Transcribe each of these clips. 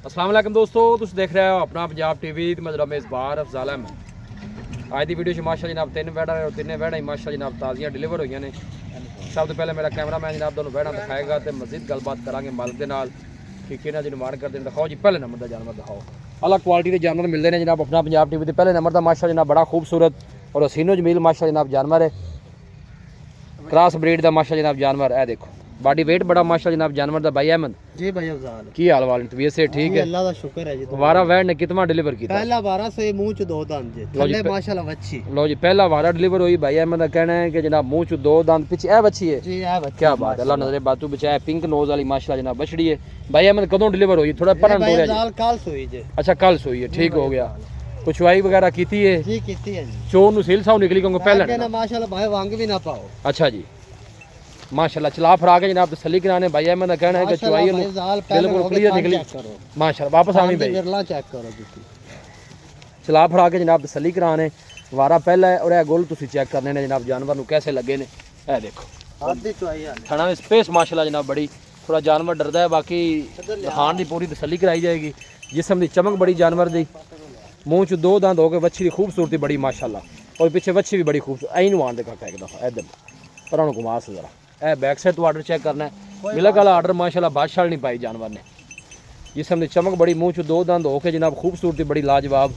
अस्सलाम वालेकुम दोस्तों, तुम देख रहे हो अपना पंजाब टीवी ते मैं मेज़बान अफजाल अहमद। अज की वीडियो माशा जनाब तीन वैड़ा और तीनों वैड़ा माशा जनाब ताज़ियां डिलीवर हुई ने। सब तो पहले मेरा कैमरा मैन जनाब दोनों वैड़ा दिखाएगा तो मजीद गलबात करांगे मालिक के नाल कि किन्ना जी डिमांड करते हैं। दिखाओ जी पहले नंबर का जानवर दिखाओ। अलग क्वालिटी के जानवर मिलते हैं जनाब अपना पंजाब टीवी के पहले नंबर का माशा जनाब बड़ा खूबसूरत और हसीनो जमील माशा जनाब जानवर है। क्रॉस ब्रीड का माशा जनाब जानवर है। देखो बॉडी वेट बड़ा माशा जनाब जानवर का। भाई अहमद जी भाई अफजाल की हाल वाल तबीयत से ठीक है? अल्लाह का शुक्र है जी। वारा वैड़ ने कितना डिलीवर किया? पहला वारा से मुंह च दो दंद जी थल्ले माशाल्लाह वच्छी। लो जी पहला वारा डिलीवर हुई। भाई अहमद का कहना है कि जनाब मुंह च दो दंद पीछे ए बच्ची है जी। ए बच्ची क्या बात है, अल्लाह नजरे बातू बचाए। पिंक नोज वाली माशाल्लाह जनाब बछड़ी है। भाई अहमद कदों डिलीवर हुई? थोड़ा पर भाई अफजाल कल सोई जी। अच्छा कल सोई है, ठीक हो गया। कुछ चुवाई वगैरह कीती है जी? कीती है जी। चोर नु सील साउ निकली क्योंकि पहले ना माशाल्लाह भाई वांग भी ना पाओ। अच्छा जी माशाल्लाह चला फरा के जनाब तसल्ली कराने। भाई अहमद का कहना है कि चुवाई बिल्कुल क्लियर निकली माशाल्लाह। वापस आनी भाई बिरला चेक करो जी। चला फरा के जनाब तसल्ली कराने। वारा पहला है और ए गोल तुसी चेक करने ने जनाब जानवर नु कैसे लगे ने। ए देखो आधी चुवाई है थाना में स्पेस माशाल्लाह जनाब बड़ी। थोड़ा जानवर डरदा है, बाकी हान दी पूरी तसल्ली कराई जाएगी। जिस्म दी चमक बड़ी जानवर दी। मुंह च दो दांत हो गए। वच्छी की खूबसूरती बड़ी माशाल्लाह और पीछे वच्छी भी बड़ी खूबसूरत। ऐ नु आन दे काका एक दफा इधर पर घुमा से जरा। ए बैक साइड तो आर्डर चेक करना है। मिलक वाला आर्डर माशाल्लाह बादशाह नहीं पाई जानवर ने। जिस्म दी चमक बड़ी, मुंह च दो दांत हो के जनाब खूबसूरती बड़ी लाजवाब।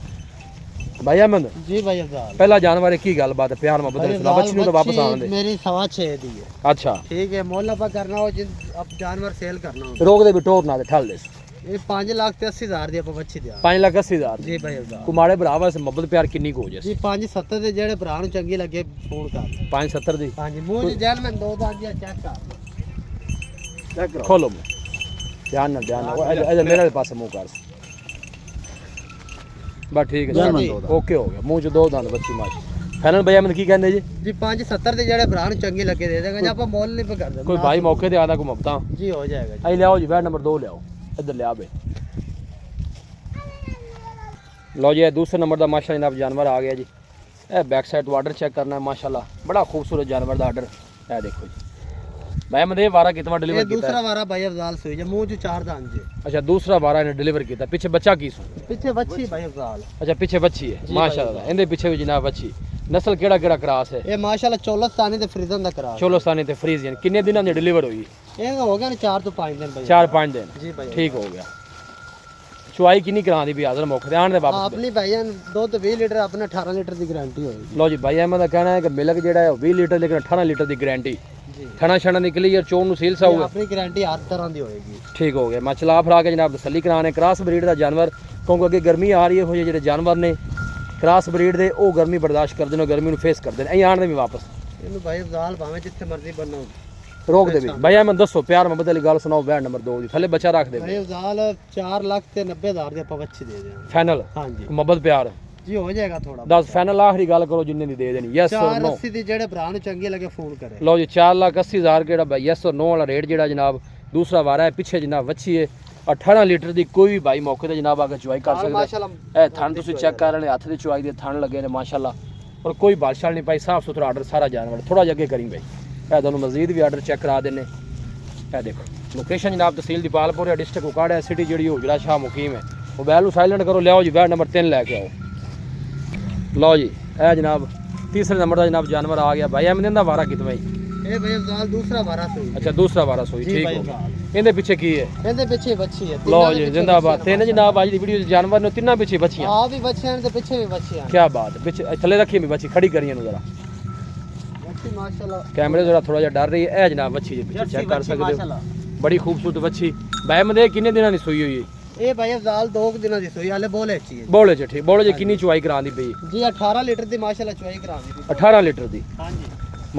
भाई अहमद जी भाई अफजाल पहला जानवर है की गल बात है? प्यार मोहब्बत सुना बच्ची नु तो वापस आने दे। मेरी 6.5 दी है। अच्छा ठीक है, मोल पर करना हो अब जानवर सेल करना हो रोक दे भी टोर ना दे ठल दे। ये 5,80,000 दी ਆਪਾਂ ਬੱਚੀ ਦਿਆ। 5,80,000 ਜੀ ਭਾਈ ਅਫਜ਼ਾਲ। ਕੁਮਾੜੇ ਭਰਾ ਵਾਸਤੇ ਮੁਹੱਬਤ ਪਿਆਰ ਕਿੰਨੀ ਕੁ ਹੋ ਜਾਏ? ਜੀ 570 ਦੇ ਜਿਹੜੇ ਭਰਾ ਨੂੰ ਚੰਗੀ ਲੱਗੇ ਫੋਨ ਕਰ। 570 ਦੀ ਹਾਂਜੀ ਮੂੰਹ ਚ ਜੈਨ ਮੈਂ ਦੋ ਦੰਦ ਜਿਹਾ ਚੈੱਕ ਕਰ। ਚੈੱਕ ਕਰੋ खोलो मुंह ध्यान ना इधर मेरे पास मुंह कर बस ठीक है ओके हो गया। मुंह च दो दान बच्ची माश फाइनल भैया मैं की कहंदे जी? जी 570 ਦੇ ਜਿਹੜੇ ਭਰਾ ਨੂੰ ਚੰਗੀ ਲੱਗੇ ਦੇ ਦੇਗਾ। ਜੇ ਆਪਾਂ ਮੁੱਲ ਨਹੀਂ ਕਰਦੇ कोई भाई मौके ते आदा को मुफ्ता जी हो जाएगा जी। आई ले आओ जी बैड नंबर 2 ले आओ इधर ले आ बे। लो जी दूसरे नंबर का माशा जनाब जानवर आ गया जी। ए बैक साइड तो आर्डर चेक करना है माशाल्लाह बड़ा खूबसूरत जानवर का आर्डर है। देखो जी मैं मदे वारा कितना डिलीवर किया? दूसरा वारा भाई अफजाल सोई जे मुंह च चार दांत जी। अच्छा दूसरा वारा ने डिलीवर किया। पीछे बच्चा की सू? पीछे बच्ची भाई अफजाल। अच्छा पीछे बच्ची है माशाल्लाह। इनके पीछे भी जनाब बच्ची। नस्ल केड़ा केड़ा क्रॉस है? ये माशाल्लाह चोलस्तानी ते फ्रीजन दा क्रॉस। चोलस्तानी ते फ्रीजियन किन्ने दिनों में डिलीवर हुई? ये हो गया 4 तो 5 दिन भाई। 4-5 दिन जी भाई ठीक हो गया। चुवाई किन्नी करा दी भी हाजिर मौके ते आने दे वापस? अपनी भाई दूध 20 लीटर अपने 18 लीटर की गारंटी होगी। लो जी भाई अहमद का कहना है कि मिल्क जेड़ा है 20 लीटर लेकिन 18 लीटर की गारंटी। खाना शाना निकली और चोन सील सा हुआ अपनी गारंटी हर तरह की होगी। ठीक हो गया। मैं चला फरा के जनाब तसल्ली कराने। क्रॉस ब्रीड का जानवर क्योंकि अगे गर्मी आ रही है। हो जो जानवर ने क्रॉस ब्रीड दे वो गर्मी बर्दाश्त करते हैं, गर्मी फेस करते हैं। आने भी वापस इनू भाई अफजाल भावे जिथे मर्जी बनना रोक दे भी। भाई मैं दसो प्यार मोहब्बत वाली गल सुनाओ। बैड नंबर 2 थले बच्चा रख दे भाई अफजाल 4,90,000 दे ਆਪਾਂ ਬੱਚੀ ਦੇ ਦਿਆਂ। फाइनल हां जी मोहब्बत प्यार जी हो जाएगा थोड़ा 10 फाइनल आखिरी गल करो जिन्ने दी दे देनी यस और नो। 480 ਦੀ ਜਿਹੜੇ ਭਰਾ ਨੂੰ ਚੰਗੀ ਲੱਗੇ ਫੋਨ ਕਰੇ। लो जी 4,80,000 केड़ा भाई यस और नो वाला रेट जेड़ा जनाब दूसरा वारा है। पीछे जनाब वच्छी है 18 लीटर दी। कोई भी भाई मौके ते जनाब आके चुवाई कर सकदा है। ए थान तुसी चेक कर रहे हाथ दे चुवाई दे थान लगे ने माशाल्लाह और कोई बालशाल नहीं पाई। साफ सुथरा आर्डर सारा जानवर। थोड़ा जगे करी भाई ए दोनों मजीद भी आर्डर चेक करा देने। ए देखो लोकेशन जनाब तहसील दीपालपुर है, डिस्ट्रिक्ट उकाड़ा है, सिटी जी हुजरा शाह मुकीम है। मोबाइल को साइलेंट करो। ले आओ जी बैड नंबर 3 लैके आओ। लो जी ए जनाब तीसरे नंबर का जनाब जानवर आ गया। भाई अहमद दा वारा कितना ही? ए भाई अफजाल दूसरा वारा सोई। अच्छा दूसरा वारा सोई ठीक हो गया। इनके पीछे की है? ਇਹਦੇ ਪਿੱਛੇ ਬੱਚੀ ਹੈ। लो जी जिंदाबाद। तीन जनाब आज की वीडियो जानवर ने तीनों पीछे बच्चियां। ਆ ਵੀ ਬੱਚਿਆਂ ਦੇ ਪਿੱਛੇ ਵੀ ਬੱਚੀਆਂ। क्या बात है पीछे थले रखी भी बच्ची खड़ी करिए जरा ਬੱਚੀ ਮਾਸ਼ਾਅੱਲਾ कैमरे जरा थोड़ा जा डर रही है। ए जनाब बच्ची जी पीछे चेक कर सकते हो बड़ी खूबसूरत बच्ची। भाई मदे किन्ने दिनों की सोई हुई है? ਇਹ ਭਾਈ ਅਫਜ਼ਾਲ 2 ਦਿਨਾਂ ਦੀ ਸੋਈ ਹਾਲੇ ਬੋਲੇ ਚ ਹੀ ਹੈ। बोले च ठीक बोले च किन्नी चुवाई करा दी पई? ਜੀ 18 ਲੀਟਰ ਦੀ ਮਾਸ਼ਾਅੱਲਾ ਚੁਆਈ ਕਰਾਉਂਦੀ ਸੀ। 18 लीटर दी ਹਾਂਜੀ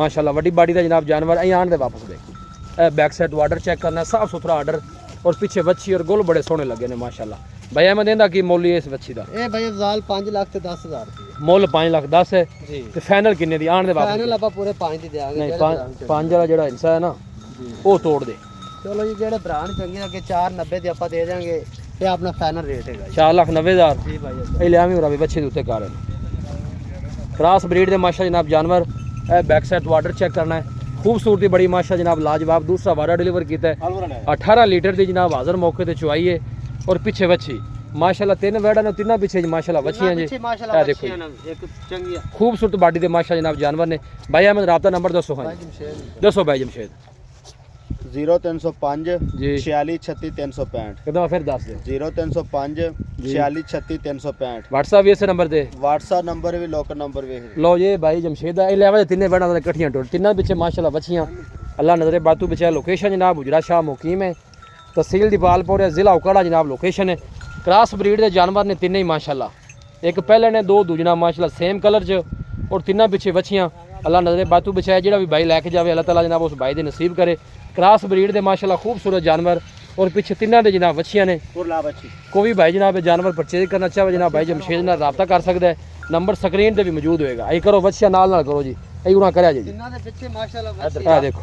माशाल्लाह वड्डी बाड़ी का जनाब जानवर। आई आन दे वापस दे। ए बैक साइड आर्डर चेक करना साफ सुथरा आर्डर और पीछे बच्ची और गुल बड़े सोहने लगे ने माशाल्लाह। भाई अहमद इंदा की मुੱਲ है इस बच्ची दा? ਇਹ ਭਾਈ ਅਫਜ਼ਾਲ 5,10,000 ਦੀ मुੱਲ 5,10,000 है ਜੀ। ਤੇ ਫਾਈਨਲ ਕਿੰਨੇ ਦੀ ਆਣ ਦੇ ਵਾਪਸ? ਫਾਈਨਲ ਆਪਾਂ ਪੂਰੇ 5 ਦੀ ਦੇਾਂਗੇ। ਨਹੀਂ 5 ਵਾਲਾ ਜਿਹੜਾ ਹਿੱਸਾ ਹੈ ਨਾ ਉਹ ਤੋੜ ਦੇ। ਚਲੋ ਜੀ ਜਿਹੜੇ ਭਰਾ ਨੂੰ ਚੰਗੇ ਲੱਗੇ 490 ਦੀ ਆਪਾਂ ਦੇ ਦਾਂਗੇ। ਇਹ ਆਪਣਾ ਫਾਈਨਲ ਰੇਟ ਹੈਗਾ ਜੀ। 4,90,000 ਜੀ ਭਾਈ ਇਹ ਲਿਆਵੀਂ ਹੋਰਾ ਵੀ ਬੱਚੇ ਦੇ ਉੱਤੇ ਕਾਰਨ क्रॉस ब्रीड ਦੇ ਮਾਸ਼ਾ जनाब जानवर। ਇਹ बैक साइड तो आर्डर चेक करना है। खूबसूरती बड़ी माशा जनाब लाजवाब। दूसरा वारा डिलीवर किया है 18 लीटर की जनाब हाजिर मौके पर चुवाई है। ਔਰ ਪਿੱਛੇ ਵੱਛੀ ਮਾਸ਼ਾਅੱਲਾ ਤਿੰਨ ਵੈੜਾਂ ਨੇ ਤਿੰਨਾਂ ਪਿੱਛੇ ਮਾਸ਼ਾਅੱਲਾ ਵੱਛੀਆਂ ਜੀ ਪਿੱਛੇ ਮਾਸ਼ਾਅੱਲਾ ਇਹ ਦੇਖੋ ਬੱਚੀਆਂ ਨੇ ਇੱਕ ਚੰਗੀਆਂ खूबसूरत बाडी ਦੇ माशा जनाब जानवर ने भाई अहमद राबता नंबर दसो हाँ ਭਾਈ जी ਜਮਸ਼ੇਦ दसो भाई जमशेद 0305 जी 46 36 365 कदम फिर दस दे 0305 46 36 365 व्हाट्सएप भी इस नंबर ते WhatsApp नंबर भी लोकल नंबर भी है। लो ये भाई जमशेद दा इलेवन दे तिन्ने वैड़ां दे इकट्ठियां टोट तिन्नां पिछे माशाअल्लाह बच्चियां अल्लाह नजरे बातू बचा लोकेशन जनाब हुजरा शाह मुकीम है तहसील दीपालपुर है जिला उकाड़ा जनाब लोकेशन है क्रॉस ब्रीड के जानवर ने तिन्ने ही माशाअल्लाह एक पहले ने दो दूजना माशाअल्लाह सेम कलर च और तिन्ना पिछे बच्चियां अल्लाह नजरे बातू बचाए जेड़ा भी भाई लैके जावे अल्लाह ताला जनाब उस भाई दे नसीब करे क्रॉस ब्रीड दे माशाअल्लाह खूबसूरत जानवर और पिछे तिन्ना दे जनाब बच्चियां ने कुरला बच्ची कोई भाई जनाब ये जानवर परचेज करना चाहे जनाब भाई जमशेद नाल राब्ता कर सकदा है नंबर स्क्रीन ते भी मौजूद होएगा आई करो बच्चियां नाल नाल करो जी आई उना करया जी ਤਿੰਨਾਂ ਦੇ ਪਿੱਛੇ ਮਾਸ਼ਾਅੱਲਾ ਬੱਚੀ ਇਹ ਦੇਖੋ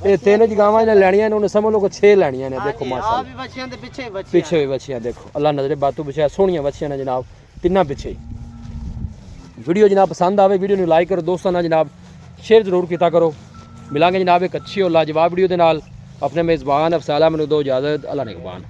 ਇਹ ਤਿੰਨ ਜਗਾਵਾਂ ਨੇ ਲੈਣੀਆਂ ਨੇ ਉਹਨੇ ਸਮਝ ਲਓ ਕਿ 6 ਲੈਣੀਆਂ ਨੇ ਦੇਖੋ ਆ ਮਾਸ਼ਾਅੱਲਾ ਵੀ ਬੱਚਿਆਂ ਦੇ ਪਿੱਛੇ ਬੱਚੀਆਂ ਪਿੱਛੇ ਵੀ ਬੱਚੀਆਂ ਦੇਖੋ ਅੱਲਾ ਨਜ਼ਰੇ ਬਾਤੂ ਬਚਾਇਆ ਸੋਹਣੀਆਂ ਬੱਚੀਆਂ ਨੇ ਜਨਾਬ ਤਿੰਨਾਂ ਪਿੱਛੇ ਵੀਡੀਓ ਜਨਾਬ ਪਸੰਦ ਆਵੇ ਵੀਡੀਓ ਨੂੰ ਲਾਈਕ ਕਰੋ ਦੋਸਤਾਂ ਨਾਲ ਜਨਾਬ ਸ਼ੇਅਰ ਜ਼ਰੂਰ ਕੀਤਾ ਕਰੋ ਮਿਲਾਂਗੇ ਜਨਾਬ ਇੱਕ ਅੱਛੀ ਔਰ ਲਾਜਵਾਬ ਵੀਡੀਓ ਦੇ ਨਾਲ ਆਪਣੇ ਮੇਜ਼ਬਾਨ ਅਫਸਾਲਾ ਮੈਨੂੰ ਦੋ ਇਜਾਜ਼ਤ ਅੱਲਾ ਨਿਗਹਬਾਨ।